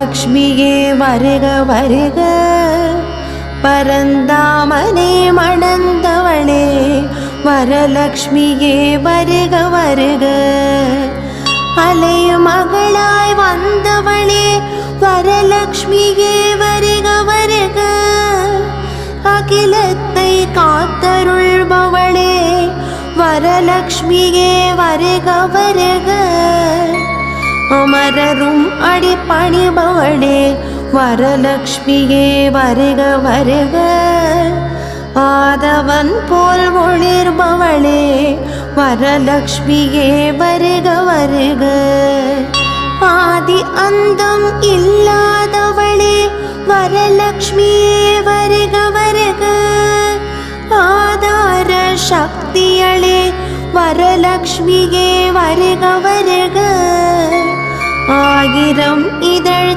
லக்ஷ்மியே வருக வருக, பரந்தாமனே மணந்தவளே வரலக்ஷ்மியே வருக வருக. அலைய மகளாய் வந்தவளே வரலக்ஷ்மியே வருக வருக. அகிலத்தை காத்தருள்பவளே வரலக்ஷ்மியே வருக வருக. அமரரும் அடிபணிபவளே வரலக்ஷ்மியே வருக வருக. ஆதவன் போல் ஒளிர்பவளே வரலக்ஷ்மியே வருக வருக. ஆதி அந்தம் இல்லாதவளே வரலக்ஷ்மியே வருக வருக. ஆதார சக்தியளே வரலக்ஷ்மியே வருக வருக. ஆயிரம் இதழ்